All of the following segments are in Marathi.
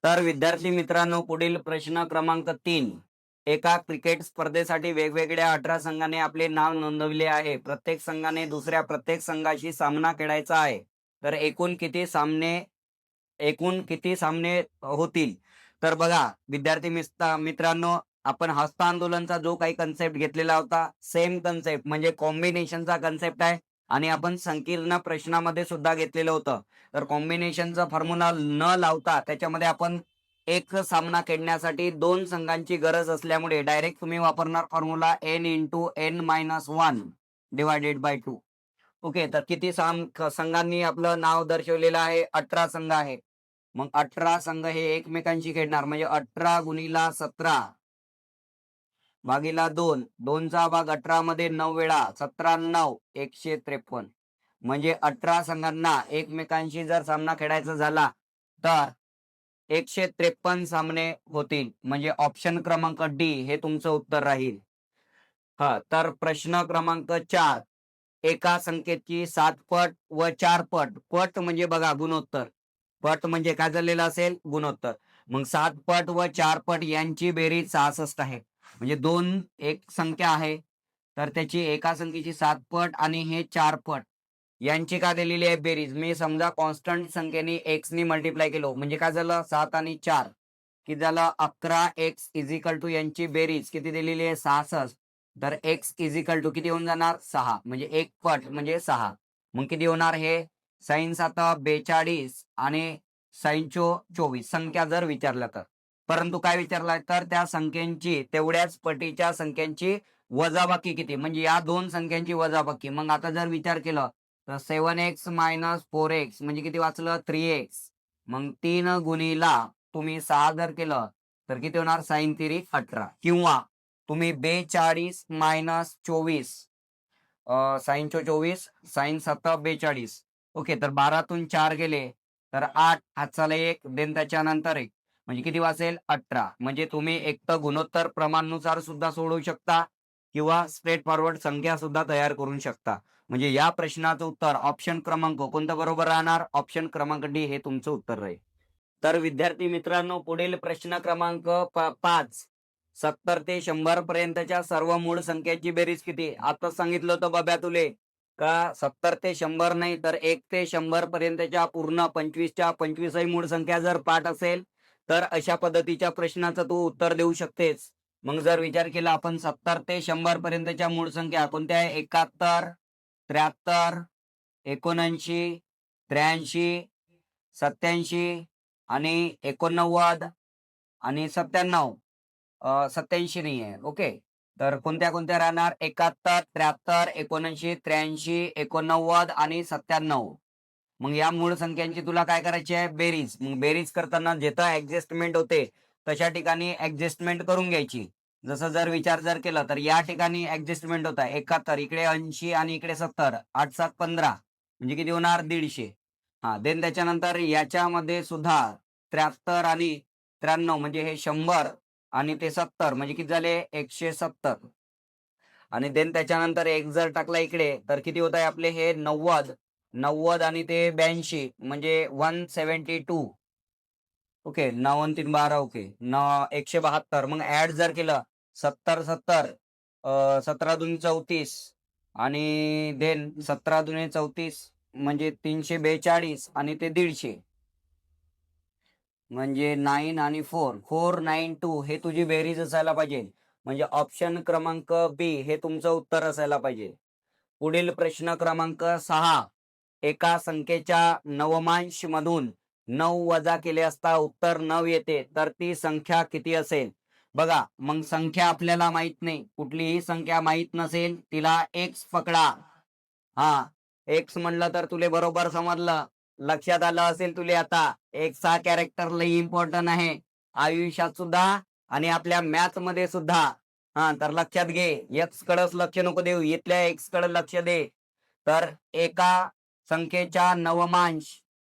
तर विद्यार्थी मित्रांनो, पुढील प्रश्न क्रमांक 3. एका क्रिकेट स्पर्धेसाठी वेगवेगळ्या 18 संघाने आपले नाव नोंदवले आहे. प्रत्येक संघाने दुसऱ्या प्रत्येक संघाशी सामना खेळायचा आहे. तर एकूण किती सामने होतील? तर बघा विद्यार्थी मित्रांनो, आपण हस्तांदोलनचा जो काही कन्सेप्ट घेतलेला होता, सेम कन्सेप्ट म्हणजे कॉम्बिनेशनचा कन्सेप्ट आहे आणि आपण संकीर्ण प्रश्नामध्ये सुद्धा घेतलेलं होतं. तर कॉम्बिनेशनचा फॉर्म्युला न लावता त्याच्यामध्ये आपण एक सामना खेळण्यासाठी दोन संघांची गरज असल्यामुळे डायरेक्ट तुम्ही वापरणार formula n × n-1 divided by 2. Okay, तर किती संघांनी आपलं नाव दर्शवलेलं आहे? 18 संघ आहे. मग 18 संघ हे एकमेकांशी खेळणार म्हणजे 18 × 17 भागीला 2. 2चा भाग 18 मध्ये 9 वेळा, 17×9 153. म्हणजे 18 संघांना एकमेकांशी जर सामना खेळायचा झाला तर 153 सामने होतील. म्हणजे ऑप्शन क्रमांक डी हे तुमचं उत्तर राहील. तर प्रश्न क्रमांक 4. एका संख्येची 7 पट व 4 पट. पट म्हणजे बघा गुणोत्तर. पट म्हणजे काय झालेलं असेल? गुणोत्तर. मग 7 पट व 4 पट यांची बेरीज 66 आहे. म्हणजे दोन एक संख्या आहे, तर त्याची एका संख्येची 7 पट आणि हे 4 पट यांची काय दिलेली आहे बेरीज. मी समजा कॉन्स्टंट संख्येने एक्स नी मल्टिप्लाय केलो म्हणजे काय झालं? 7 आणि 4 किती झालं? 11x = यांची बेरीज किती दिलेली आहे? 66. तर x = किती होऊन जाणार? 6. म्हणजे एक पट म्हणजे 6. मग किती होणार हे? साइन 7 42 आणि साइन 24 संख्या जर विचारल्या तर. परंतु काय विचारलाय तर त्या संख्यांची तेवढ्याच पटीच्या संख्यांची वजाबाकी किती, म्हणजे या दोन संख्यांची वजाबाकी. मग आता जर विचार केला तर 7x - 4x म्हणजे किती वाचलं? 3x. मग 3 गुणीला तुम्ही 6 जर केलं तर किती होणार? साइन 3 18. किंवा तुम्ही 42 - 24 साइन 24 साइन 7 42. ओके, तर 12तून 4 गेले तर 8 हातचाला 1 देन त्याच्यानंतर 1 म्हणजे किती वाचेल? 18. म्हणजे तुम्ही एक तर गुणोत्तर प्रमाणानुसार सुद्धा सोडवू शकता किंवा स्ट्रेट फॉरवर्ड संख्या सुद्धा तयार करू शकता. म्हणजे या प्रश्नाचं उत्तर ऑप्शन क्रमांक कोणतं बरोबर राहणार? ऑप्शन क्रमांक डी हे तुमचं उत्तर राहील. तर विद्यार्थी मित्रांनो, पुढील प्रश्न क्रमांक 5. 70 ते 100 पर्यंतच्या सर्व मूळ संख्यांची बेरीज किती? आता सांगितलं होतं बाब्या तुले का 70 ते 100 नाही तर 1 ते 100 पर्यंतच्या पूर्ण 25च्या 25ही मूळ संख्या जर पाठ असेल तर अशा पद्धतीच्या प्रश्नाचं तू उत्तर देऊ शकतेस. मग जर विचार केला आपण 70 ते 100 पर्यंतच्या मूळ संख्या कोणत्या आहे? 71, 73, 79, 83, 87 आणि 89 आणि 97. 87 नाही आहे. ओके, तर कोणत्या कोणत्या राहणार? 71, 73, 79, 83, 89 आणि 97. मग या मूळ संख्यांची तुला काय करायची आहे? बेरीज. मग बेरीज करताना जिथं ऍडजस्टमेंट होते तशा ठिकाणी ऍडजस्टमेंट करून घ्यायची. जसं जर विचार केला तर या ठिकाणी ऍडजस्टमेंट होत आहे 71, इकडे 80 आणि इकडे 70. 8 7 15 म्हणजे किती होणार? 150. देन त्याच्यानंतर याच्यामध्ये सुद्धा 73 आणि 93 म्हणजे हे 100 आणि ते 70 म्हणजे किती झाले? 170. आणि देन त्याच्यानंतर एक जर टाकला इकडे तर किती होत आहे आपले हे? 90. 90 आणि ते 82 म्हणजे 172. ओके, 9 आणि 3 12. ओके, 172. मग ऍड जर केलं 70 70 17 दुनी 34 आणि देन 17 दुनी 34 म्हणजे 342 आणि ते 150 म्हणजे 9 आणि 4 492 हे तुझी बेरीज असायला पाहिजे. म्हणजे ऑप्शन क्रमांक बी हे तुमचं उत्तर असायला पाहिजे. पुढील प्रश्न क्रमांक 6. एका संख्येच्या नवमांश मधून 9 वजा केले असता उत्तर 9 येते तर ती संख्या किती असेल? बघा, मग संख्या आपल्याला माहित नाही, कुठलीही संख्या माहित नसेल तिला एक्स पकडा. एक्स म्हणलं तर तुले बरोबर समजलं, लक्षात आलं असेल तुले आता. एक्स हा कॅरेक्टर लई इम्पॉर्टंट आहे आयुष्यात सुद्धा आणि आपल्या मॅथ मध्ये सुद्धा. तर लक्षात घे, एक्स कडेच लक्ष नको देऊ, इथल्या एक्स कडे लक्ष दे. तर एका संख्येच्या नवमांश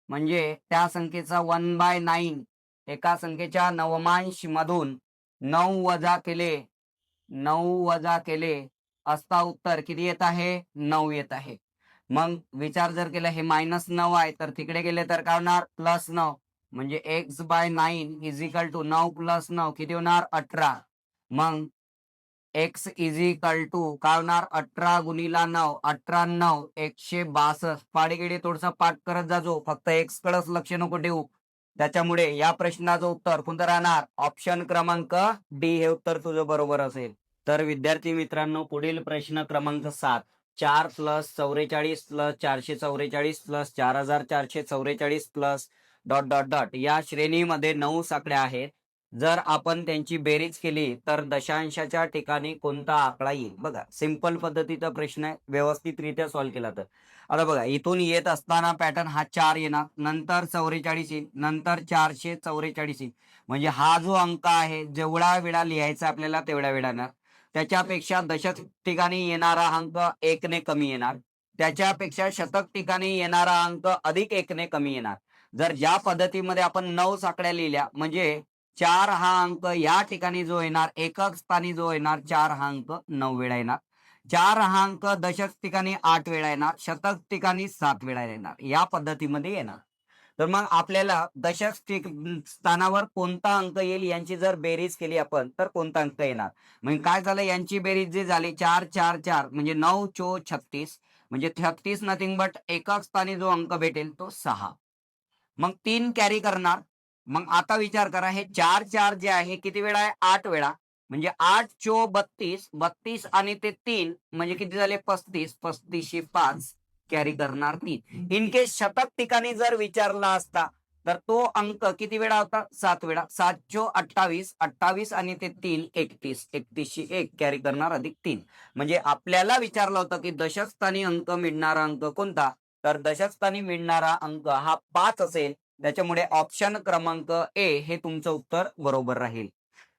म्हणजे त्या संख्येचा 1/9. एका संख्येच्या नवमांश मधून 9 वजा केले असता उत्तर किती येत आहे? 9 येत आहे. मग विचार जर केला हे -9 आहे तर तिकडे गेले तर काय होणार? +9. म्हणजे x/9 इज इक्वल टू 9 + 9 किती होणार 18. मग x इज इक्वल टू काय होणार 18 गुणिला 9 18 9 162. पाडेगिडी थोडसा पाठ करत जाजो, फक्त x कडेच लक्ष नको ठेवू. त्याच्यामुळे या प्रश्नाचं उत्तर कोणतं राहणार ऑप्शन क्रमांक डी हे उत्तर तुझं बरोबर असेल. तर विद्यार्थी मित्रांनो पुढील प्रश्न क्रमांक 7. 4 + 44 + 444 + 4444 + डॉट डॉट डॉट या श्रेणीमध्ये 9 साकड्या आहेत. जर आपण त्यांची बेरीज केली तर दशांशाच्या ठिकाणी कोणता आकडा येईल. बघा सिंपल पद्धतीचा प्रश्न आहे, व्यवस्थितरित्या सॉल्व्ह केला तर. आता बघा इथून येत असताना पॅटर्न हा 4 येणार, नंतर 44 येईल, नंतर 444 येईल. म्हणजे हा जो अंक आहे जेवढा वेळा लिहायचा आपल्याला तेवढ्या वेळा येणार. त्याच्यापेक्षा दशक ठिकाणी येणारा अंक 1 ने कमी येणार, त्याच्यापेक्षा शतक ठिकाणी येणारा अंक अधिक 1 ने कमी येणार. जर ज्या पद्धतीमध्ये आपण 9 साकड्या लिहिल्या म्हणजे 4 हा अंक या ठिकाणी जो येणार एकक स्थानी जो येणार 4 हा अंक 9 वेळा येणार. 4 हा अंक दशक ठिकाणी 8 वेळा येणार, शतक ठिकाणी 7 वेळा येणार. या पद्धतीमध्ये येणार. तर मग आपल्याला दशक स्थानावर कोणता अंक येईल यांची जर बेरीज केली आपण तर कोणता अंक येणार. म्हणजे काय झालं यांची बेरीज जी झाली 4 4 4 म्हणजे 9 चो 36 म्हणजे 36 नथिंग बट एकक स्थानी जो अंक भेटेल तो 6. मग 3 कॅरी करणार. मग आता विचार करा हे 4 4 जे आहे किती वेळा आहे 8 वेळा. म्हणजे 8 चो 32 32 आणि ते 3 म्हणजे किती झाले 35 35 5 कॅरी करणार 3. इन केस शतक ठिकाणी जर विचारला असता तर तो अंक किती वेळा होता 7 वेळा. 7 चो 28 28 आणि ते 3 31 31 1 कॅरी करणार अधिक 3. म्हणजे आपल्याला विचारलं होतं की दशक स्थानी अंक मिळणारा अंक कोणता, तर दशक स्थानी मिळणारा अंक हा 5 असेल. त्याच्यामुळे ऑप्शन क्रमांक ए हे तुमचं उत्तर बरोबर राहील.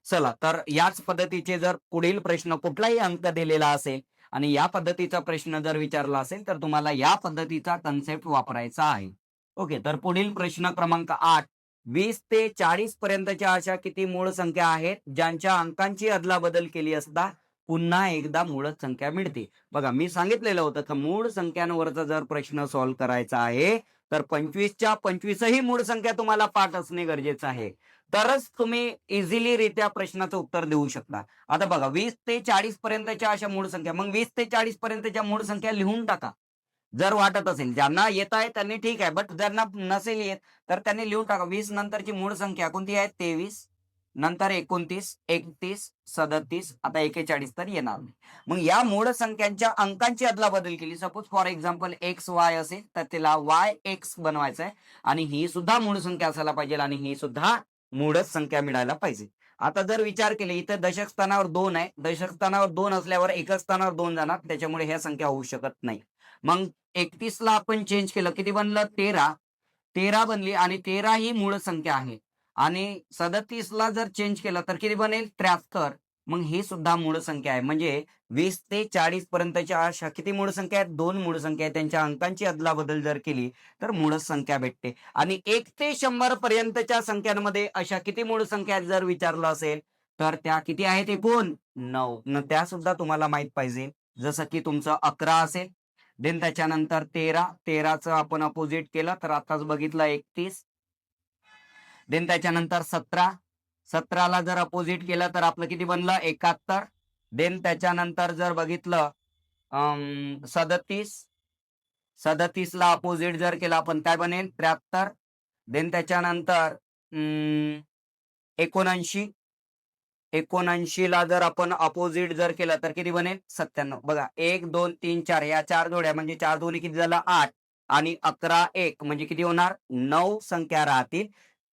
चला तर याच पद्धतीचे जर पुढील प्रश्न कुठलाही अंक दिलेला असेल आणि या पद्धतीचा प्रश्न जर विचारला असेल तर तुम्हाला या पद्धतीचा कन्सेप्ट वापरायचा आहे. ओके, तर पुढील प्रश्न क्रमांक 8. 20 ते 40 पर्यंतच्या अशा किती मूळ संख्या आहेत ज्यांच्या अंकांची अदलाबदल केली असता पुन्हा एकदा मूळच संख्या मिळते. बघा मी सांगितलेलं होतं की मूळ संख्यांवरचा जर प्रश्न सॉल्व्ह करायचा आहे तर 25च्या 25ही मूळ संख्या तुम्हाला पाठ असणे गरजेचं आहे. तरच तुम्ही इझिली रित्या प्रश्नाचं उत्तर देऊ शकता. आता बघा 20 ते 40 पर्यंतच्या अशा मूळ संख्या, मग 20 ते 40 पर्यंतच्या मूळ संख्या लिहून टाका. जर वाटत असेल ज्यांना येत आहे त्यांनी ठीक आहे, बट ज्यांना नसेल येत तर त्यांनी लिहून टाका. 20 नंतरची मूळ संख्या कोणती आहे 23, नंतर 29 31 37 आता 41 तर येणार नाही. मग या मूळ संख्यांच्या अंकांची अदलाबदल केली. Suppose for example x Y असेल तर त्याला वाय एक्स बनवायचं आहे आणि ही सुद्धा मूळ संख्या असायला पाहिजे आणि ही सुद्धा मूळच संख्या मिळायला पाहिजे. आता जर विचार केले इथं दशक स्थानावर 2 आहे, दशक स्थानावर 2 असल्यावर एकक स्थानावर 2 जाणार, त्याच्यामुळे ह्या संख्या होऊ शकत नाही. मग 31 ला आपण चेंज केलं किती बनलं 13, 13 बनली आणि 13 ही मूळ संख्या आहे. आणि 37 ला जर चेंज केलं तर किती बनेल 73. मग ही सुद्धा मूळ संख्या आहे. म्हणजे 20 ते 40 पर्यंतच्या अशा किती मूळ संख्या आहेत 2 मूळ संख्या आहेत. त्यांच्या अंकांची अदलाबदल जर केली तर मूळच संख्या भेटते. आणि 1 ते 100 पर्यंतच्या संख्यांमध्ये अशा किती मूळ संख्या जर विचारलं असेल तर त्या किती आहेत एकूण 9. त्या सुद्धा तुम्हाला माहित पाहिजे. जसं की तुमचं 11 असेल, देन त्याच्यानंतर 13, 13चं आपण अपोजिट केलं तर आताच बघितलं 31, देन त्याच्यानंतर 17, 17ला जर अपोजिट केलं तर आपलं किती बनलं 71, देन त्याच्यानंतर जर बघितलं 37, 37ला अपोजिट जर केलं आपण काय बनेल 73, देन त्याच्यानंतर 79, 79ला जर आपण अपोजिट जर केलं तर किती बनेल 97. बघा 1 2 3 4 या 4 जोड्या म्हणजे 4 दोन्ही किती झालं 8 आणि 11 1 म्हणजे किती होणार 9 संख्या राहतील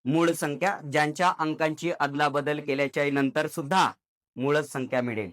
मूळ संख्या ज्यांच्या अंकांची अदलाबदल केल्याच्या नंतर सुद्धा मूळच संख्या मिळेल.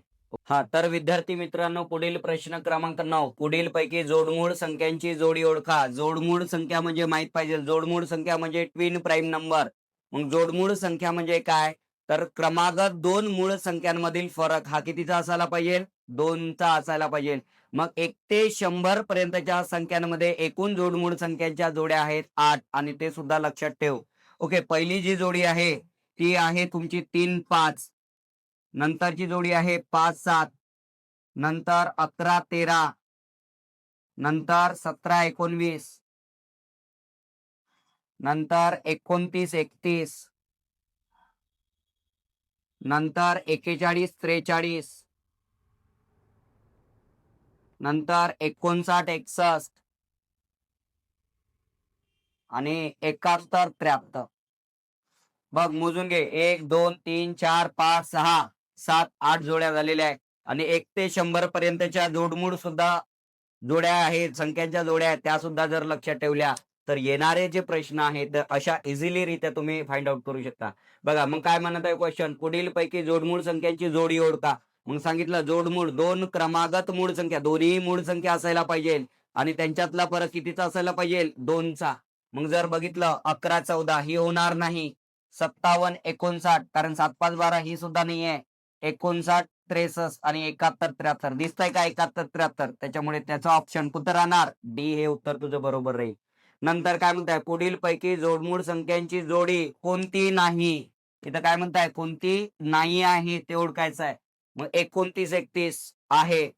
हा तर विद्यार्थी मित्रांनो पुढील प्रश्न क्रमांक 9. पुढील पैकी जोडमूळ संख्यांची जोडी ओळखा. जोडमूळ संख्या म्हणजे माहित पाहिजे. जोडमूळ संख्या म्हणजे ट्विन प्राईम नंबर. मग जोडमूळ संख्या म्हणजे काय, तर क्रमागत 2 मूळ संख्यांमधील फरक हा कितीचा असायला पाहिजे 2चा असायला पाहिजे. मग 1 ते 100 पर्यंतच्या संख्यांमध्ये एकूण जोडमूळ संख्यांच्या जोड्या आहेत 8 आणि ते सुद्धा लक्षात ठेव. ओके, पहिली जी जोडी आहे ती आहे तुमची 3 5, नंतरची जोडी आहे 5 7, नंतर 11 13, नंतर 17 19, नंतर 29 31, नंतर 41 43, नंतर 59 61 आणि 71 73. बघ मोजून घे, 1 2 3 4 5 6 7 8 जोड्या झालेल्या आहेत आणि 1 ते 100 पर्यंतच्या जोडमूड सुद्धा जोड्या आहेत, संख्यांच्या जोड्या आहेत, त्या सुद्धा जर लक्षात ठेवल्या तर येणारे जे प्रश्न आहेत तर अशा इझिली रित्या तुम्ही फाइंड आउट करू शकता. बघा मग काय म्हणत आहे क्वेश्चन, पुढील पैकी जोडमूळ संख्यांची जोडी ओळखा. मग सांगितलं जोडमूळ दोन क्रमागत मूळ संख्या, दोन्ही मूळ संख्या असायला पाहिजे आणि त्यांच्यातला फरक कितीचा असायला पाहिजे, 2चा. मग जर बघितलं 11 14 ही होणार नाही. 57 59 कारण 7 5 12 ही सुद्धा नाहीये. 59 63 आणि 71 73 दिसतंय का, 71 73, त्याच्यामुळे त्याचा ऑप्शन कुठं राहणार, डी हे उत्तर तुझं बरोबर राहील. नंतर काय म्हणताय, पुढील पैकी जोडमूळ संख्यांची जोडी कोणती नाही. इथं काय म्हणताय, कोणती नाही आहे ते ओळखायचं आहे. मग 29 31 आहे,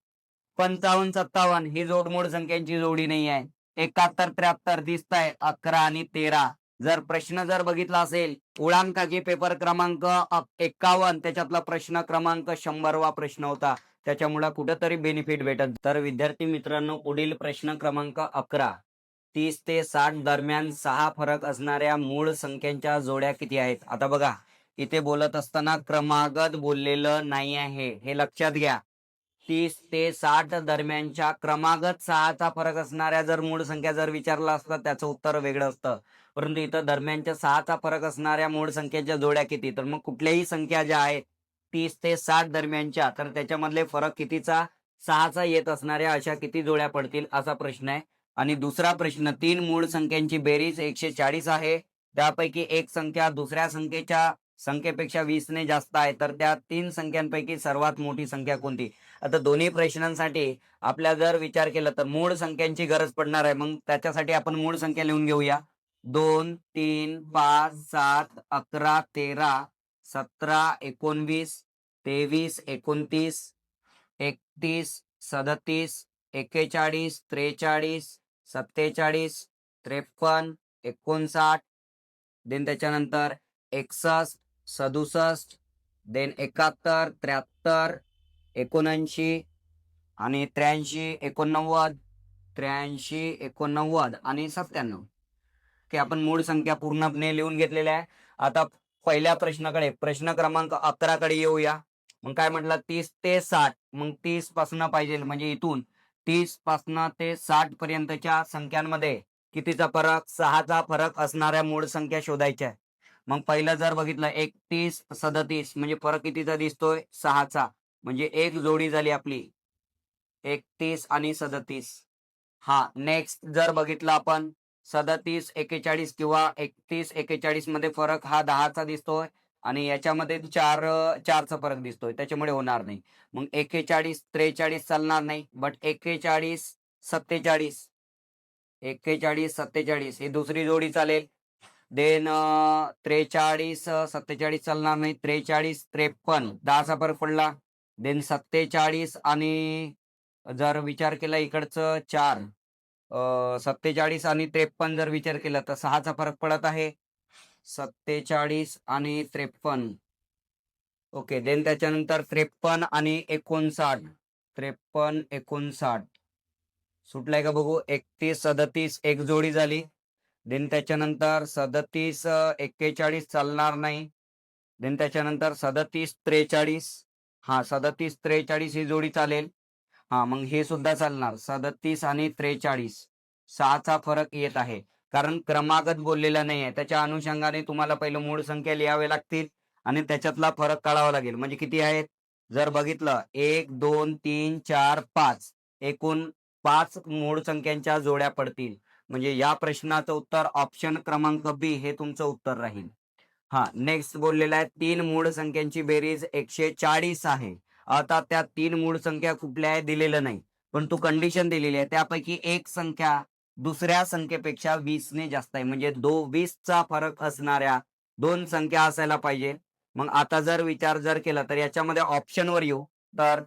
55 57 ही जोडमूळ संख्यांची जोडी नाही आहे. 71 73 दिसताय, 11 आणि 13. जर प्रश्न जर बघितला असेल ओळांकाची पेपर क्रमांक 51 त्याच्यातला प्रश्न क्रमांक 100वा प्रश्न होता, त्याच्यामुळे कुठेतरी बेनिफिट भेटत. तर विद्यार्थी मित्रांनो, पुढील प्रश्न क्रमांक 11, 30 ते 60 दरम्यान 6 फरक असणाऱ्या मूळ संख्यांच्या जोड्या किती आहेत. आता बघा इथे बोलत असताना क्रमागत बोललेलं नाही आहे, हे लक्षात घ्या. 30 ते 60 दरम्यानच्या क्रमागत 6चा फरक असणाऱ्या जर मूळ संख्या जर विचारला असता त्याचं उत्तर वेगळं असतं. परंतु इथं दरम्यानच्या 6चा फरक असणाऱ्या मूळ संख्येच्या जोड्या किती, तर मग कुठल्याही संख्या ज्या आहेत 30 ते 60 दरम्यानच्या, तर त्याच्यामधले फरक कितीचा, 6चा येत असणाऱ्या अशा किती जोड्या पडतील असा प्रश्न आहे. आणि दुसरा प्रश्न, 3 मूळ संख्यांची बेरीज 140 आहे, त्यापैकी एक संख्या दुसऱ्या संख्येपेक्षा 20 ने जास्त आहे, तर त्या 3 संख्यांपैकी सर्वात मोठी संख्या कोणती. आता दोन्ही प्रश्नांसाठी आपल्या जर विचार केला तर मूळ संख्यांची गरज पडणार आहे. मग त्याच्यासाठी आपण मूळ संख्या लिहून घेऊया. 2 3 5 7 11 13 17 19 23 29 31 37 41 43 47 53 59 देन त्याच्यानंतर 61 67 देन 71 73 79 आणि 83 89 83 89 आणि 97. की आपण मूळ संख्या पूर्णपणे लिहून घेतलेल्या आहे. आता पहिल्या प्रश्नाकडे, प्रश्न क्रमांक 11 कडे येऊया. मग काय म्हटलं, 30 ते 60, मग 30 पासून पाहिजे म्हणजे इथून 30 पासून ते 60 पर्यंतच्या संख्यांमध्ये कितीचा फरक, 6चा फरक असणाऱ्या मूळ संख्या शोधायच्या. मग पहिलं जर बघितलं 31 37 म्हणजे फरक कितीचा दिसतोय, 6चा, म्हणजे एक जोडी झाली आपली 31 आणि 37. हा नेक्स्ट जर बघितलं आपण 37 41 किंवा 31 41 मध्ये फरक हा 10चा दिसतोय आणि याच्यामध्ये 4चा फरक दिसतोय, त्याच्यामुळे होणार नाही. मग 41 43 चालणार नाही, बट 41 47 41 47 ही दुसरी जोडी चालेल. देन 43 47 चालणार नाही, 43 53 10चा फरक पडला. देन 47 आणि जर विचार केला इकडचं 4 47 आणि 53 जर विचार केला तर 6चा फरक पडत आहे. 47 आणि 53. ओके, देन त्याच्यानंतर 53 आणि 59 53 59 सुटलाय का बघू. 31 37 एक जोडी झाली. देन त्याच्यानंतर 37 41 चालणार नाही. देन त्याच्यानंतर 37 43, हा 37 43 ही जोडी चालेल. हा मग हे सुद्धा चालणार. 37 आणि 43 6चा फरक येत आहे, कारण क्रमागत बोललेला नाही आहे. त्याच्या अनुषंगाने तुम्हाला पहिलं मूळ संख्या लिहावे लागतील आणि त्याच्यातला फरक काढावा लागेल. म्हणजे किती आहेत जर बघितलं 1 2 3 4 5, एकूण 5 मूळ संख्यांच्या जोड्या पडतील. म्हणजे या प्रश्नाचं उत्तर ऑप्शन क्रमांक बी हे तुमचं उत्तर राहील. हा नेक्स्ट बोललेला आहे 3 मूळ संख्यांची बेरीज 140 आहे. आता त्या 3 मूळ संख्या कुठल्या आहे दिलेलं नाही, पण तू कंडिशन दिलेली आहे त्यापैकी एक संख्या दुसऱ्या संख्येपेक्षा 20 ने जास्त आहे, म्हणजे 20चा फरक असणाऱ्या 2 संख्या असायला पाहिजे. मग आता जर विचार जर केला तर याच्यामध्ये ऑप्शनवर येऊ तर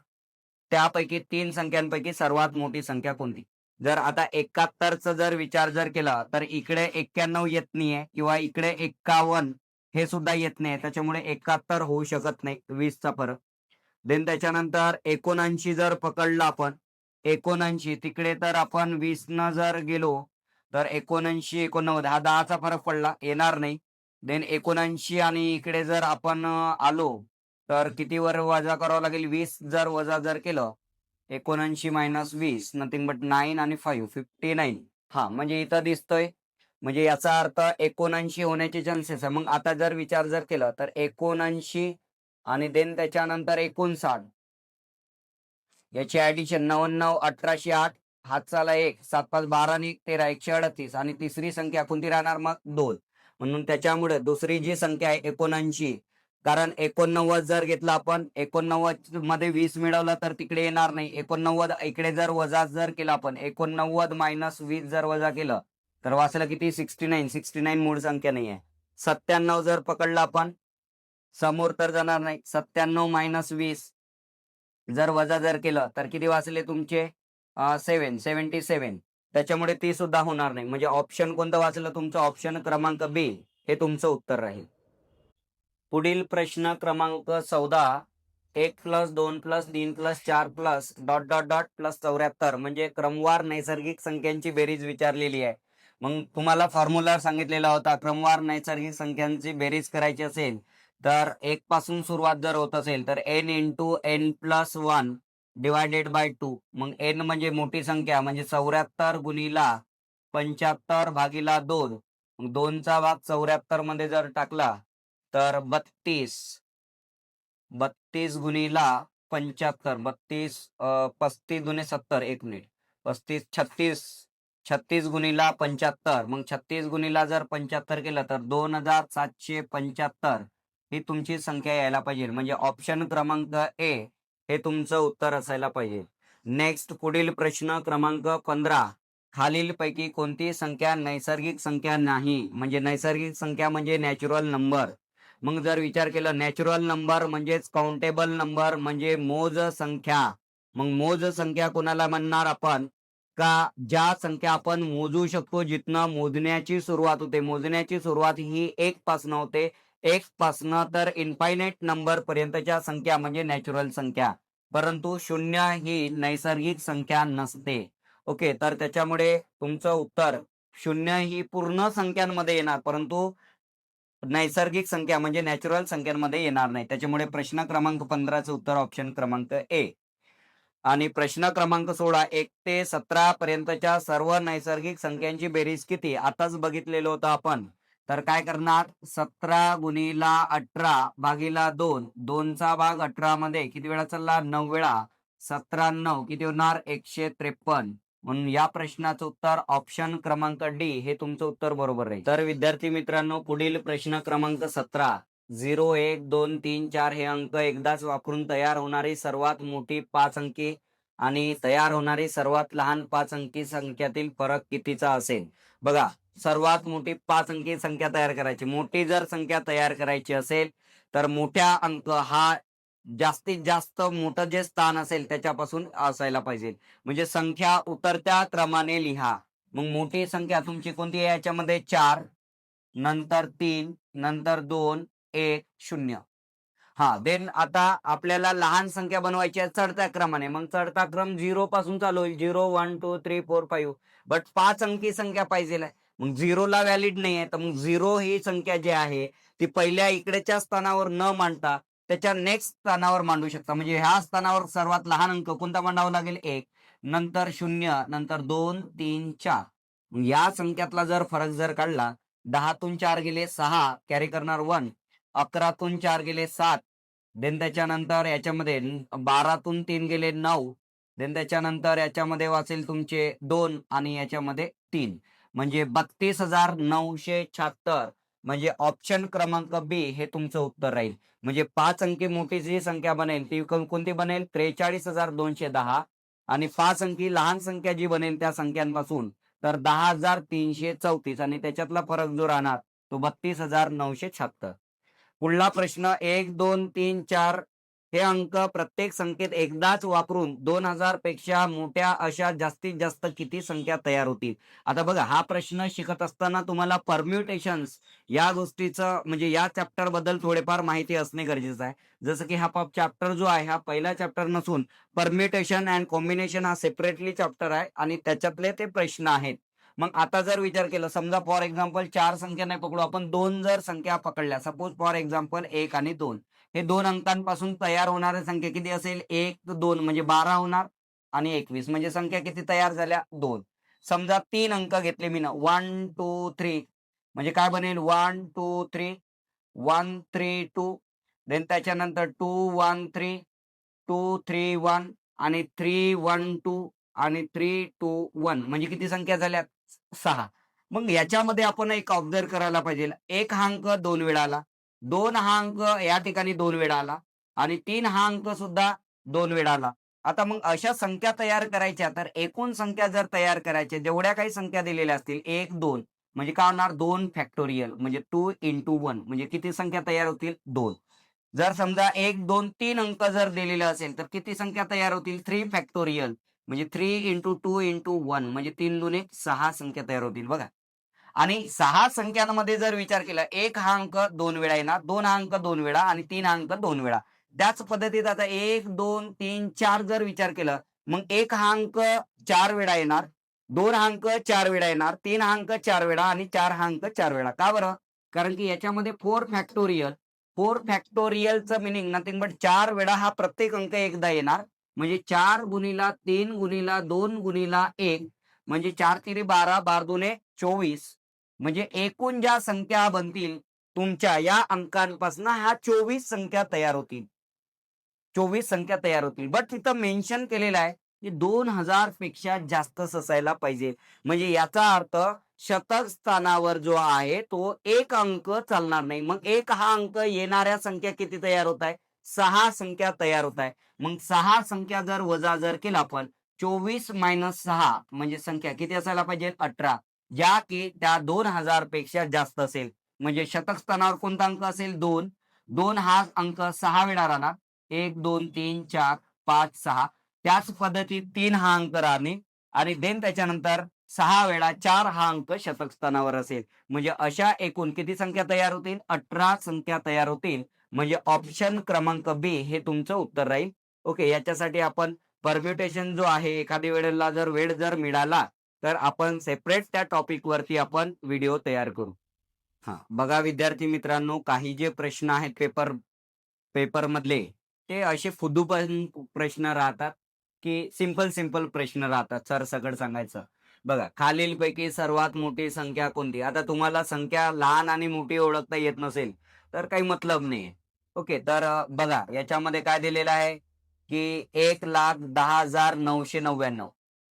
त्यापैकी 3 संख्यांपैकी सर्वात मोठी संख्या कोणती. जर आता 71चा जर विचार जर केला तर इकडे 91 येत नाहीये किंवा इकडे 51 हे सुद्धा येत नाही, त्याच्यामुळे 71 होऊ शकत नाही, 20चा फरक. देन त्याच्यानंतर 79 जर पकडलं आपण, 79 तिकडे तर आपण 20 न जर गेलो तर 79 89 हा 10चा फरक पडला, येणार नाही. देन 79 आणि इकडे जर आपण आलो तर किती वर वजा करावं लागेल, 20 जर वजा जर केलं 79 मायनस 20 नथिंग बट 9 आणि 5 59. हा म्हणजे इथं दिसतोय, म्हणजे याचा अर्थ 79 होण्याचे चान्सेस आहे. मग आता जर विचार जर केला तर 79 आणि देन त्याच्यानंतर 59 याची ऍडिशन 99 1808 हातचाला 1 7 5 12 आणि 13 138 आणि तिसरी संख्या कोणती राहणार मग 2. म्हणून त्याच्यामुळे दुसरी जी संख्या आहे 79, कारण 89 जर घेतला आपण 89 मध्ये 20 मिळवलं तर तिकडे येणार नाही. 89 इकडे जर वजा जर केला आपण 89 मायनस 20 जर वजा केलं तर वाचलं किती 69. 69 मूळ संख्या नाही आहे. 97 जर पकडलं आपण समोर तर जाणार नाही. 97 मायनस 20 जर वजा जर केलं तर किती वाचले तुमचे 77. त्याच्यामुळे ती सुद्धा होणार नाही. म्हणजे ऑप्शन कोणतं वाचलं तुमचं, ऑप्शन क्रमांक बी हे तुमचं उत्तर राहील. पुढील प्रश्न क्रमांक 14, 1+2+3+4+ डॉट डॉट डॉट प्लस 74 म्हणजे क्रमवार नैसर्गिक संख्यांची बेरीज विचारलेली आहे. मग तुम्हाला फॉर्म्युला सांगितलेला होता, क्रमवार नैसर्गिक संख्यांची बेरीज करायची असेल तर 1 पासून सुरुवात जर होत असेल तर n into n+1 divided by 2. मग n म्हणजे मोठी संख्या म्हणजे 74 गुणिला 75 भागिला 2. मग 2चा भाग 74 मध्ये जर टाकला तर 32 गुणिला 75 35 दुने 70 1 मिनिट 36 गुणिला 75. मग 36 गुणिला जर 75 केलं तर 2775 ही तुमची संख्या यायला पाहिजे. म्हणजे ऑप्शन क्रमांक ए हे तुमचं उत्तर असायला पाहिजे. नेक्स्ट पुढील प्रश्न क्रमांक 15, खालीलपैकी कोणती संख्या नैसर्गिक संख्या नाही. म्हणजे नैसर्गिक संख्या म्हणजे नॅचरल नंबर. मग जर विचार केला नॅचरल नंबर म्हणजेच काउंटेबल नंबर म्हणजे मोज संख्या. मग मोज संख्या कोणाला म्हणणार आपण, का ज्या संख्या आपण मोजू शकतो, जिथनं मोजण्याची सुरुवात होते. मोजण्याची सुरुवात ही 1 पासून होते. 1 पासून तर इन्फायनाइट नंबर पर्यंतच्या संख्या म्हणजे नॅचरल संख्या, परंतु 0 ही नैसर्गिक संख्या नसते. ओके, तर त्याच्यामुळे तुमचं उत्तर 0 ही पूर्ण संख्यांमध्ये येणार, परंतु नैसर्गिक संख्या म्हणजे नॅचरल संख्यांमध्ये येणार नाही. त्याच्यामुळे प्रश्न क्रमांक 15चं उत्तर ऑप्शन क्रमांक ए. आणि प्रश्न क्रमांक 16, 1 ते 17 पर्यंतच्या सर्व नैसर्गिक संख्यांची बेरीज किती. आताच बघितलेलं होतं आपण. तर काय करणार, 17 गुणिला 18 भागिला 2. 2चा भाग 18 मध्ये किती वेळा चालला 9 वेळा. 17 9 किती होणार 153. म्हणून या प्रश्नाचं उत्तर ऑप्शन क्रमांक डी हे तुमचं उत्तर बरोबर राहील. तर विद्यार्थी मित्रांनो, पुढील प्रश्न क्रमांक 17, 0 1 2 3 4 हे अंक एकदाच वापरून तयार होणारी सर्वात मोठी 5 अंकी आणि तयार होणारी सर्वात लहान 5 अंकी संख्यातील फरक कितीचा असेल. बघा, सर्वात मोठी 5 अंकी संख्या तयार करायची. मोठी जर संख्या तयार करायची असेल तर मोठ्या अंक हा जास्तीत जास्त मोठं जे स्थान असेल त्याच्यापासून असायला पाहिजे. म्हणजे संख्या उतरत्या क्रमाने लिहा. मग मोठी संख्या तुमची कोणती आहे याच्यामध्ये 4, नंतर 3, नंतर 2 1 0. हा, देन आता आपल्याला लहान संख्या बनवायची आहे चढत्या क्रमाने. मग चढता क्रम 0 पासून चालू होईल. 0 1 2 3 4 5. बट 5 अंकी संख्या पाहिजे. मग 0 ला व्हॅलिड नाही आहे, तर मग 0 ही संख्या जी आहे ती पहिल्या इकडेच्या स्थानावर न मांडता त्याच्या नेक्स्ट स्थानावर मांडू शकता. म्हणजे ह्या स्थानावर सर्वात लहान अंक कोणता मांडावा लागेल 1, नंतर 0, नंतर 2 3 4. या संख्यातला जर फरक जर काढला, 10तून 4 गेले 6 कॅरी करणार 1, 11तून 4 गेले 7, देन त्याच्यानंतर याच्यामध्ये 12तून 3 गेले 9, देन त्याच्यानंतर याच्यामध्ये वाचेल तुमचे 2 आणि याच्यामध्ये 3, म्हणजे 32,976. म्हणजे ऑप्शन क्रमांक बी हे तुमचं उत्तर राहील. म्हणजे 5 अंकी मोठी जी संख्या बनेल ती कोणती बनेल 43,210 आणि 5 अंकी लहान संख्या जी बनेल त्या संख्यांपासून तर 10,334 आणि त्याच्यातला फरक जो राहणार तो 32,976. पुढला प्रश्न 1 2 3 4 हे अंक प्रत्येक संख्येत एकदाच वापरून 2000 पेक्षा मोठ्या अशा जास्तीत जास्त किती संख्या तयार होतील. आता बघा, हा प्रश्न शिकत असताना तुम्हाला परम्युटेशन्स या गोष्टीचं म्हणजे या चॅप्टर बद्दल थोडेफार माहिती असणे गरजेचं आहे. जसं की हा चॅप्टर जो आहे हा पहिला चॅप्टर नसून परम्युटेशन अँड कॉम्बिनेशन हा सेपरेटली चॅप्टर आहे आणि त्याच्यातले ते प्रश्न आहेत. मग आता जर विचार केला, समजा फॉर एक्झाम्पल 4 संख्या नाही पकडू आपण, 2 जर संख्या पकडल्या, सपोज फॉर एक्झाम्पल 1 आणि 2, हे 2 अंकांपासून तयार होणाऱ्या संख्या किती असेल? 1, 2 म्हणजे 12 होणार आणि 21 म्हणजे संख्या किती तयार झाल्या? 2. समजा 3 अंक घेतले मी ना, 1, 2, 3 म्हणजे काय बनेल? 1, 2, 3, 1, 3, 2, देन त्याच्यानंतर 2, 1, 3, 2, 3, 1 आणि 3, 1, 2 आणि 3, 2, 1 म्हणजे किती संख्या झाल्या? 6. मग याच्यामध्ये आपण एक ऑब्झर्व्ह करायला पाहिजे. 1 हा अंक 2 वेळा आला. 2 हा अंक या ठिकाणी 2 वेळा आला आणि 3 हा अंक सुद्धा 2 वेळा आला. आता मग अशा संख्या तयार करायच्या, तर एकूण संख्या जर तयार करायच्या, जेवढ्या काही संख्या दिलेल्या असतील 1, 2 म्हणजे काय होणार? 2 फॅक्टोरियल म्हणजे 2 इंटू 1 म्हणजे किती संख्या तयार होतील? 2. जर समजा 1, 2, 3 अंक जर दिलेले असेल, तर किती संख्या तयार होतील? 3 फॅक्टोरियल म्हणजे 3 इंटू 2 इंटू 1 म्हणजे 3 दुने 6 संख्या तयार होतील बघा. आणि 6 संख्यांमध्ये जर विचार केला, 1 हा अंक 2 वेळा येणार, 2 हा अंक 2 वेळा आणि 3 हा अंक 2 वेळा. त्याच पद्धतीत आता 1, 2, 3, 4 जर विचार केला, मग 1 हा अंक 4 वेळा येणार, 2 हा अंक 4 वेळा येणार, 3 हा अंक 4 वेळा आणि 4 हा अंक 4 वेळा. का बरं? कारण की याच्यामध्ये 4 फॅक्टोरियल, 4 फॅक्टोरियलचं मीनिंग नथिंग बट 4 वेळा हा प्रत्येक अंक एकदा येणार. म्हणजे 4 गुणिला 3 गुणिला 2 गुणिला 1 म्हणजे 4 तिरी 12, 12 दुने 24 म्हणजे एकूण ज्या संख्या बनतील तुमच्या या अंकांपासून ह्या 24 संख्या तयार होतील. 24 संख्या तयार होतील. बट तिथं मेन्शन केलेलं आहे, की 2000 पेक्षा जास्तच असायला पाहिजे. म्हणजे याचा अर्थ शतक स्थानावर जो आहे तो एक अंक चालणार नाही. मग 1 हा अंक येणाऱ्या संख्या किती तयार होत आहे? 6 संख्या तयार होत आहे. मग 6 संख्या जर वजा जर केला आपण 24 मायनस 6 म्हणजे संख्या किती असायला पाहिजे? 18. ज्या की त्या 2000 पेक्षा जास्त असेल. म्हणजे शतक स्थानावर कोणता अंक असेल? 2. 2 हा अंक 6 वेळा राहणार. 1, 2, 3, 4, 5, 6 त्याच पद्धतीत 3 हा अंक राहणे आणि देन त्याच्यानंतर 6 वेळा 4 हा अंक शतक स्थानावर असेल. म्हणजे अशा एकूण किती संख्या तयार होतील? 18 संख्या तयार होतील. म्हणजे ऑप्शन क्रमांक बी हे तुमचं उत्तर राहील. ओके, याच्यासाठी आपण परम्युटेशन जो आहे, एखाद्या वेळेला जर वेळ जर मिळाला तर आपण सेपरेट त्या टॉपिक वरती आपण व्हिडिओ तयार करू. हां, बघा विद्यार्थी मित्रांनो, काही जे प्रश्न आहेत पेपरमधले, ते असे फुदूपण प्रश्न राहतात, की सिंपल प्रश्न राहतात सरसकट सांगायचं. बघा, खालीलपैकी सर्वात मोठी संख्या कोणती? आता तुम्हाला संख्या लहान आणि मोठी ओळखता येत नसेल, तर काही मतलब नाहीये. ओके, तर बघा याच्यामध्ये काय दिलेलं आहे, की 1,10,999.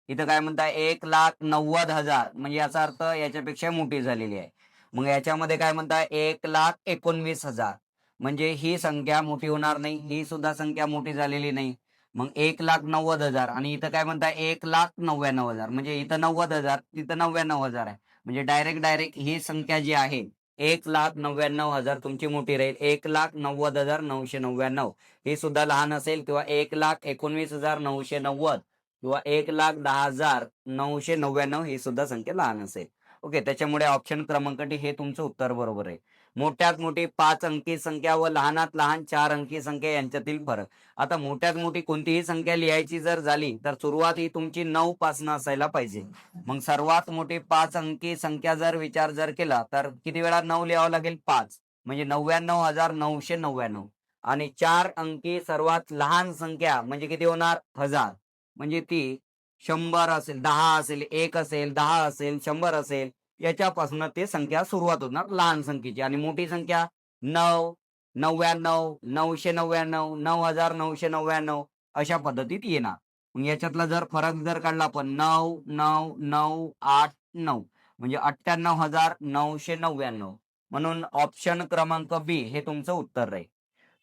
इथं काय म्हणताय? 1,90,000 म्हणजे याचा अर्थ याच्यापेक्षा मोठी झालेली आहे. मग याच्यामध्ये काय म्हणताय? 1,19,000 म्हणजे ही संख्या मोठी होणार नाही. ही सुद्धा संख्या मोठी झालेली नाही. मग 1,90,000 आणि इथं काय म्हणताय? 1,99,000 म्हणजे इथं 90,000 तिथं 99,000 आहे. म्हणजे डायरेक्ट ही संख्या जी आहे 1,99,000 तुमची मोठी राहील. 1,90,999 ही सुद्धा लहान असेल किंवा 1,19,990 किंवा 1,10,999 ही सुद्धा संख्या लहान असेल. ओके, त्याच्यामुळे ऑप्शन क्रमांक डी हे तुमचं उत्तर बरोबर आहे. मोठ्यात मोठी 5 अंकी संख्या व लहानात लहान 4 अंकी संख्या यांच्यातील फरक. आता मोठ्यात मोठी कोणतीही संख्या लिहायची जर झाली तर सुरुवात ही तुमची 9 पासून असायला पाहिजे. मग सर्वात मोठी 5 अंकी संख्या जर विचार जर केला तर किती वेळा 9 लिहावं लागेल? 5 म्हणजे 99,999 आणि 4 अंकी सर्वात लहान संख्या म्हणजे किती होणार? 1000 म्हणजे ती 100 असेल, 10 असेल, 1 असेल, 10 असेल, 100 असेल याच्यापासून ते संख्या सुरुवात होणार लहान संख्येची आणि मोठी संख्या 9, 99, 999, 9,999 अशा पद्धतीत येणार. मग याच्यातला जर फरक जर काढला आपण 9, 9, 9, 8, 9 म्हणजे 98,999 म्हणून ऑप्शन क्रमांक बी हे तुमचं उत्तर राहील.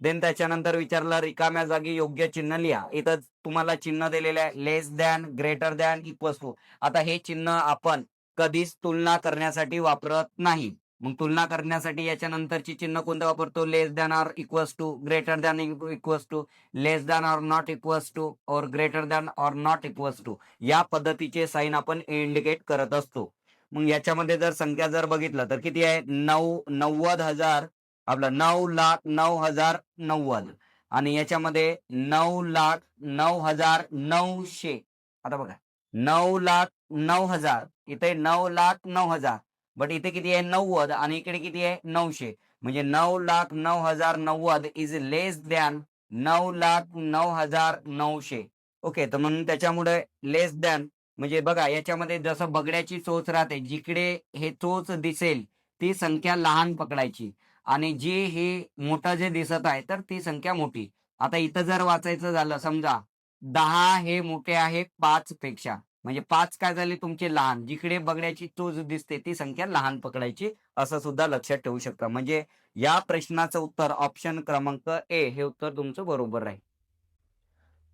देन त्याच्यानंतर विचारलं रिकाम्या जागी योग्य चिन्ह लिहा. इथं तुम्हाला चिन्ह दिलेलं आहे less than, greater than, equals to. आता हे चिन्ह आपण कधीच तुलना करण्यासाठी वापरत नाही. मग तुलना करण्यासाठी याच्या नंतरची चिन्ह कोणतं वापरतो? Less than or equals to, greater than equals to, less than or not equals to, और greater than or not equals to, या पद्धतीचे साईन आपण इंडिकेट करत असतो. मग याच्यामध्ये जर संख्या जर बघितलं तर किती आहे? 90,000, आपलं 9,09,090, आणि याच्यामध्ये 9,09,900. आता बघा 9,09,000, इथे 9,09,000, बट इथे किती आहे? 90, आणि इकडे किती आहे? 900. म्हणजे 9,09,090 इज लेस दॅन 9,09,900. ओके, तर म्हणून त्याच्यामुळे लेस दॅन म्हणजे बघा याच्यामध्ये जसं बगड्याची चोच राहते, जिकडे हे चोच दिसेल ती संख्या लहान पकडायची, आणि जी ही मोठं जे दिसत आहे तर ती संख्या मोठी. आता इथं जर वाचायचं झालं, समजा 10 हे मोठे आहे 5 पेक्षा, म्हणजे 5 काय झाले तुमचे लहान, जिकडे बगड्याची चोच दिसते ती संख्या लहान पकडायची, असं सुद्धा लक्षात ठेवू शकता. म्हणजे या प्रश्नाचं उत्तर ऑप्शन क्रमांक ए हे उत्तर तुमचं बरोबर आहे.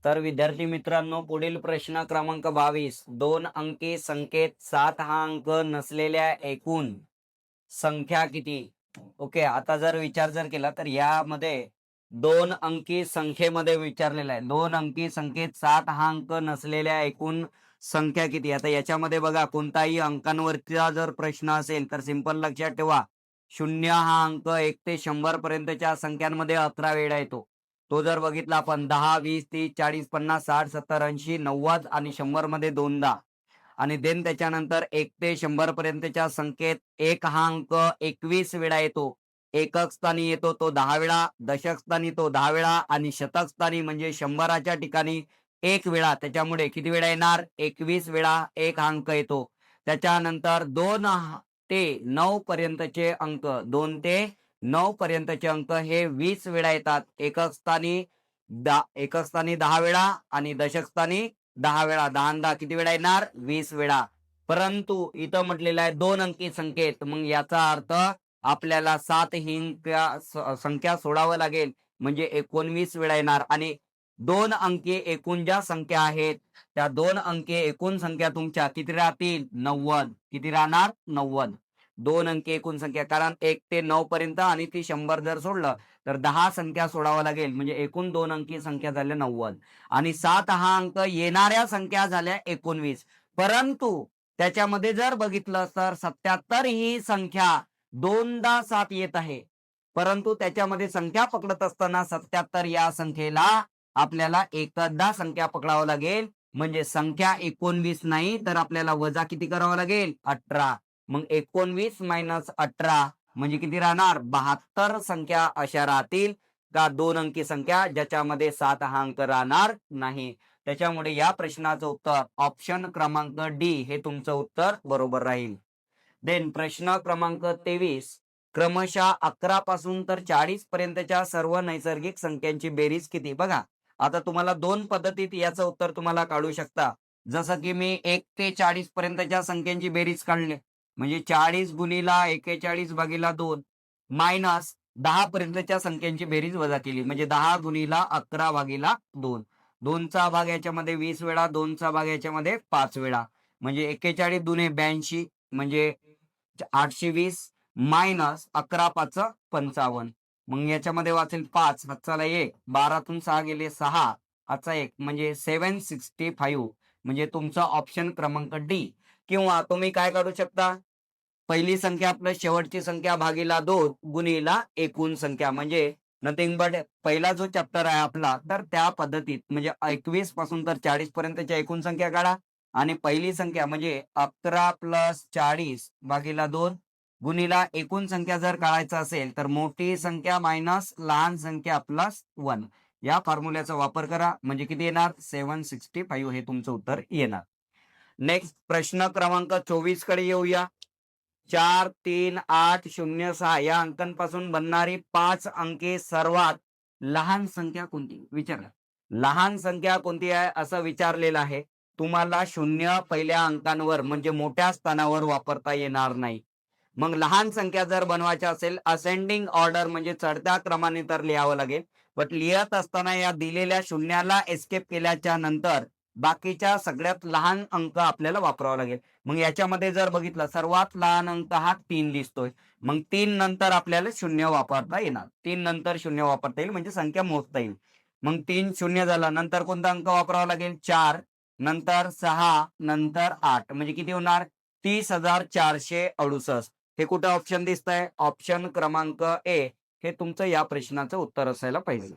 तर विद्यार्थी मित्रांनो, पुढील प्रश्न क्रमांक 22, 2 अंकी संख्येत 7 हा अंक नसलेल्या एकूण संख्या किती? ओके, आता जर विचार जर केला तर यामध्ये 2 अंकी संख्येमध्ये विचारलेला आहे. 2 अंकी संख्येत 7 हा अंक नसलेल्या एकूण संख्या किती? आता याच्यामध्ये बघा, कोणताही अंकांवरचा जर प्रश्न असेल तर सिंपल लक्षात ठेवा, 0 हा अंक 1 ते 100 पर्यंतच्या संख्यांमध्ये 11 वेळा येतो. तो जर बघितला आपण 10, 20, 30, 40, 50, 60, 70, 80, 90 आणि 100 मध्ये दोनदा, आणि देन त्याच्यानंतर 1 ते 100 पर्यंतच्या संख्येत 1 हा अंक 21 वेळा येतो. एकक स्थानी येतो तो 10 वेळा, दशक स्थानी तो 10 वेळा, आणि शतक स्थानी म्हणजे 100च्या ठिकाणी 1 वेळा. त्याच्यामुळे किती वेळा येणार? 21 वेळा 1 हा अंक येतो. त्याच्यानंतर 2 ते 9 पर्यंतचे अंक, 2 ते 9 पर्यंतचे अंक हे 20 वेळा येतात. एकक स्थानी 10 वेळा, आणि दशक स्थानी 10 वेळा. 10 किती वेळा येणार? 20 वेळा. परंतु इथं म्हटलेलं आहे 2 अंकी संख्येत, मग याचा अर्थ आपल्याला 7 ही संख्या सोडावं लागेल, म्हणजे 19 वेळा येणार. आणि 2 अंकी एकूण ज्या संख्या आहेत त्या 2 अंकी एकूण संख्या तुमच्या किती राहतील? 90. किती राहणार? 90. 2 अंकी एकूण संख्या, कारण 1 ते 9 पर्यंत आणि ती 100 जर सोडलं तर 10 संख्या सोडावं लागेल, म्हणजे एकूण 2 अंकी संख्या झाल्या 90, आणि 7 हा अंक येणाऱ्या संख्या झाल्या 19. परंतु त्याच्यामध्ये जर बघितलं तर 77 ही संख्या दोनदा 7 येत आहे, परंतु त्याच्यामध्ये संख्या पकडत असताना 77 या संख्येला आपल्याला एकदा संख्या पकडावं लागेल, म्हणजे संख्या 19 नाही तर आपल्याला वजा किती करावं लागेल? 18. मग 19 मायनस 18 म्हणजे किती राहणार? 72 संख्या अशा राहतील का 2 अंकी संख्या, ज्याच्यामध्ये 7 हा अंक राहणार नाही. त्याच्यामुळे या प्रश्नाचं उत्तर ऑप्शन क्रमांक डी हे तुमचं उत्तर बरोबर राहील. देन प्रश्न क्रमांक 23, क्रमशः 11 पासून तर 40 पर्यंतच्या सर्व नैसर्गिक संख्यांची बेरीज किती? बघा, आता तुम्हाला 2 पद्धतीत याचं उत्तर तुम्हाला काढू शकता. जसं की मी 1 ते 40 पर्यंतच्या संख्यांची बेरीज काढली, म्हणजे 40 गुणिला 41 भागिला 2 मायनस 10 पर्यंतच्या संख्यांची बेरीज वजा केली, म्हणजे 10 गुणिला 11 भागिला 2. 2चा भाग याच्यामध्ये 20 वेळा, 2चा भाग याच्यामध्ये 5 वेळा, म्हणजे 41 दुने 82, म्हणजे 820 मायनस 11 5 55. मग याच्यामध्ये वाचेल 5, हातचाला 1, 12तून 6 गेले 6, हातचा 1, म्हणजे 765. म्हणजे तुमचा ऑप्शन क्रमांक डी. किंवा तुम्ही काय काढू शकता? पहिली संख्या प्लस शेवटची संख्या भागीला 2 गुणिला एकूण संख्या, म्हणजे नथिंग बट पहिला जो चॅप्टर आहे आपला, तर त्या पद्धतीत म्हणजे 21 पासून तर 40 पर्यंतच्या एकूण संख्या काढा, आणि पहिली संख्या म्हणजे 11 प्लस 40 भागीला 2 गुणिला एकूण संख्या जर काढायचं असेल तर मोठी संख्या मायनस लहान संख्या प्लस 1, या फॉर्म्युल्याचा वापर करा, म्हणजे किती येणार? 765 हे तुमचं उत्तर येणार. नेक्स्ट प्रश्न क्रमांक 24 कडे येऊया. 4, 3, 8, 0, 6 या अंकांपासून बनणारी 5 अंकी सर्वात लहान संख्या कोणती? विचारा. लहान संख्या कोणती आहे असं विचारलेलं आहे. तुम्हाला 0 पहिल्या अंकांवर म्हणजे मोठ्या स्थानावर वापरता येणार नाही. मग लहान संख्या जर बनवायच्या असेल असेंडिंग ऑर्डर म्हणजे चढत्या क्रमाने तर लिहावं लागेल, बट लिहत असताना या दिलेल्या शून्याला एस्केप केल्याच्या नंतर बाकीच्या सगळ्यात लहान अंक आपल्याला वापरावा लागेल. मग याच्यामध्ये जर बघितलं सर्वात लहान अंक हा 3 दिसतोय. मग 3 नंतर आपल्याला 0 वापरता येणार. 3 नंतर 0 वापरता येईल म्हणजे संख्या मोजता येईल. मग 3 0 झाला. नंतर कोणता अंक वापरावा लागेल? 4 नंतर 6 नंतर 8 म्हणजे किती होणार? 30,468. हे कुठं ऑप्शन दिसतंय? ऑप्शन क्रमांक ए हे तुमचं या प्रश्नाचं उत्तर असायला पाहिजे.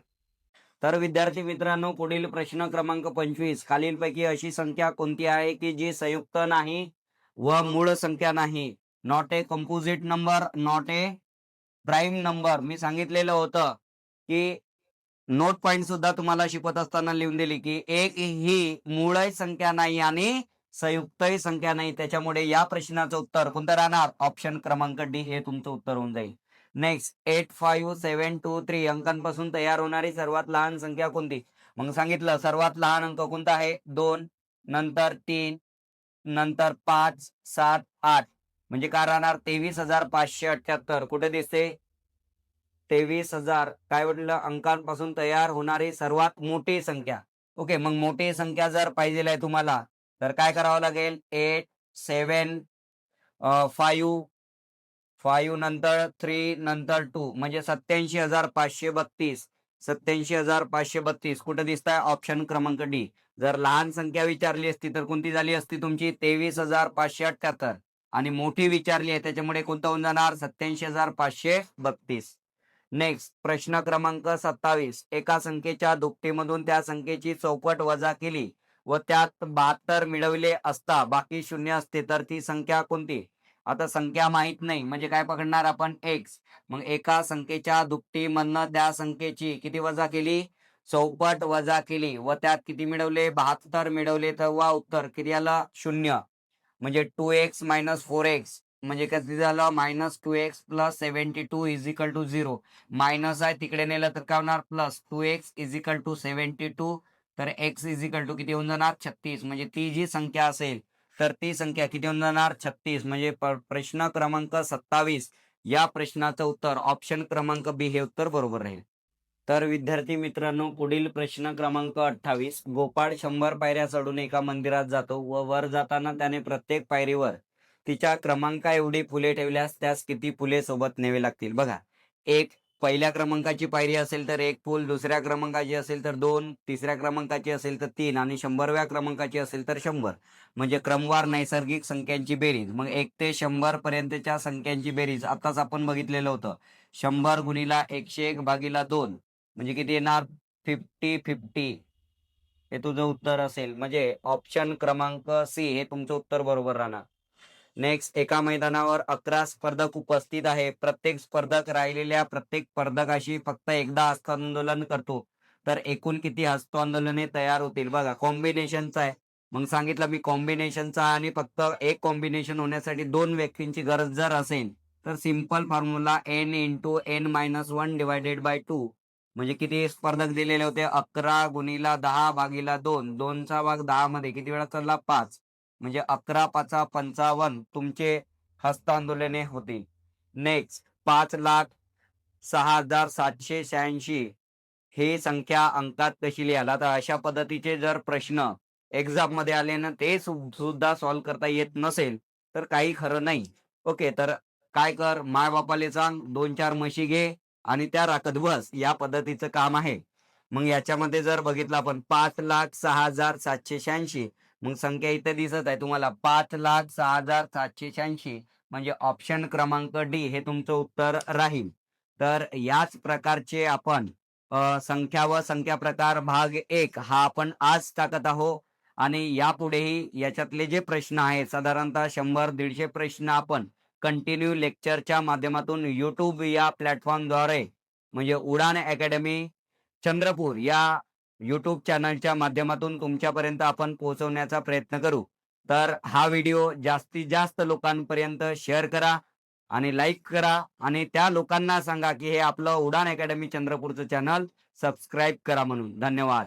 तर विद्यार्थी मित्रांनो, पुढील प्रश्न क्रमांक 25. खालीलपैकी अशी संख्या कोणती आहे की जी संयुक्त नाही व मूळ संख्या नाही? Not a composite number, not a prime number. मी सांगितलेलं होतं की नोट पॉइंट सुद्धा तुम्हाला शिकवत असताना लिहून दिली की एक ही मूळ संख्या नाही आणि संयुक्तही संख्या नाही. त्याच्यामुळे या प्रश्नाचं उत्तर कोणतं राहणार? ऑप्शन क्रमांक डी हे तुमचं उत्तर होऊन जाईल. नेक्स्ट 85723 अंकांपासून तयार होणारी सर्वात लहान संख्या कोणती? मग सांगितलं सर्वात लहान अंक कोणता आहे? 2 नंतर 3 नंतर 5 7 8 म्हणजे काय राहणार? 23,578. कुठे दिसते? 23,000 काय म्हटलं? अंकांपासून तयार होणारी सर्वात मोठी संख्या. ओके, मग मोठी संख्या जर पाहिजे आहे तुम्हाला तर काय करावं लागेल? 8 7 5 5 नंतर 3 नंतर 2 म्हणजे 87,532. 87,532 कुठे दिसत आहे? ऑप्शन क्रमांक डी. जर लहान संख्या विचारली असती तर कोणती झाली असती तुमची? 23,578 आणि मोठी विचारली आहे त्याच्यामुळे कोणतं होऊन जाणार? 87,532. नेक्स्ट प्रश्न क्रमांक 27. एका संख्येच्या दुपटीमधून त्या संख्येची चौपट वजा केली व त्यात 72 मिळवले असता बाकी 0 असते तर ती संख्या कोणती? आता संख्या माहित नाही म्हणजे काय पकडणार आपण? एक्स. मग एका संख्येच्या दुपटीमधनं त्या संख्येची किती वजा केली? चौपट वजा केली व त्यात किती मिळवले? 72 मिळवले. तेव्हा उत्तर किती आलं? 0. म्हणजे 2x - 4x म्हणजे किती झालं? -2x + 72 = 0. मायनस आहे तिकडे नेलं तर काय होणार? प्लस 2x = 72 तर x = किती होऊन जाणार? 36. म्हणजे ती जी संख्या असेल तर ती संख्या किती होऊन जाणार? 36. म्हणजे प्रश्न क्रमांक 27 या प्रश्नाचं उत्तर ऑप्शन क्रमांक बी हे उत्तर बरोबर राहील. तर विद्यार्थी मित्रांनो, पुढील प्रश्न क्रमांक 28. गोपाळ 100 पायऱ्या चढून एका मंदिरात जातो व वर जाताना त्याने प्रत्येक पायरीवर तिच्या क्रमांका एवढी फुले ठेवल्यास त्यास किती फुले सोबत न्यावे लागतील? बघा, एक पहिल्या क्रमांकाची पायरी असेल तर 1 फूल, दुसऱ्या क्रमांकाची असेल तर 2, तिसऱ्या क्रमांकाची असेल तर 3 आणि 100व्या क्रमांकाची असेल तर 100. म्हणजे क्रमवार नैसर्गिक संख्यांची बेरीज. मग 1 ते 100 पर्यंतच्या संख्यांची बेरीज आताच आपण बघितलेलं होतं. 100 गुणिला 101 भागीला 2 म्हणजे किती येणार? 50-50 हे तुझं उत्तर असेल. म्हणजे ऑप्शन क्रमांक सी हे तुमचं उत्तर बरोबर राहणार. नेक्स्ट एका मैदानावर 11 स्पर्धक उपस्थित आहे. प्रत्येक स्पर्धक राहिलेल्या प्रत्येक स्पर्धकाशी फक्त एकदा हस्तांदोलन करतो तर एकूण किती हस्तांदोलने तयार होतील? बघा, कॉम्बिनेशनचा आहे. मग सांगितलं मी कॉम्बिनेशनचा आणि फक्त एक कॉम्बिनेशन होण्यासाठी 2 व्यक्तींची गरज जर असेल तर सिंपल फॉर्म्युला n × n-1/2 म्हणजे किती स्पर्धक दिलेले होते? 11 गुणिला 10 भागीला 2. 2चा भाग 10 मध्ये किती वेळा चालला? 5. म्हणजे 11 5 55 तुमचे हस्तांदोलने होतील. नेक्स्ट 5,06,786 ही संख्या अंकात कशी लिहाल? आता अशा पद्धतीचे जर प्रश्न एक्झाम मध्ये आले ना ते सुद्धा सॉल्व्ह करता येत नसेल तर काही खरं नाही. ओके, तर काय कर, माय बापाले सांग 2-4 म्हशी घे आणि त्या राखत बस. या पद्धतीचं काम आहे. मग याच्यामध्ये जर बघितलं आपण 5,06,786 मग संख्या इथे दिसत आहे तुम्हाला 5,06,786 म्हणजे ऑप्शन क्रमांक डी हे तुमचं उत्तर राहील. तर याच प्रकारचे आपण संख्या व संख्या प्रकार भाग 1 हा आपण आज टाकत आहोत आणि यापुढेही याच्यातले जे प्रश्न आहेत साधारणतः 100-150 प्रश्न आपण कंटिन्यू लेक्चरच्या माध्यमातून YouTube या प्लॅटफॉर्मद्वारे म्हणजे उडान अकॅडमी चंद्रपूर या YouTube चॅनलच्या माध्यमातून तुमच्यापर्यंत आपण पोहोचवण्याचा प्रयत्न करू. तर हा व्हिडिओ जास्तीत जास्त लोकांपर्यंत शेअर करा आणि लाईक करा आणि त्या लोकांना सांगा की हे आपलं उडान अकॅडमी चंद्रपूरचं चॅनल सबस्क्राईब करा म्हणून. धन्यवाद.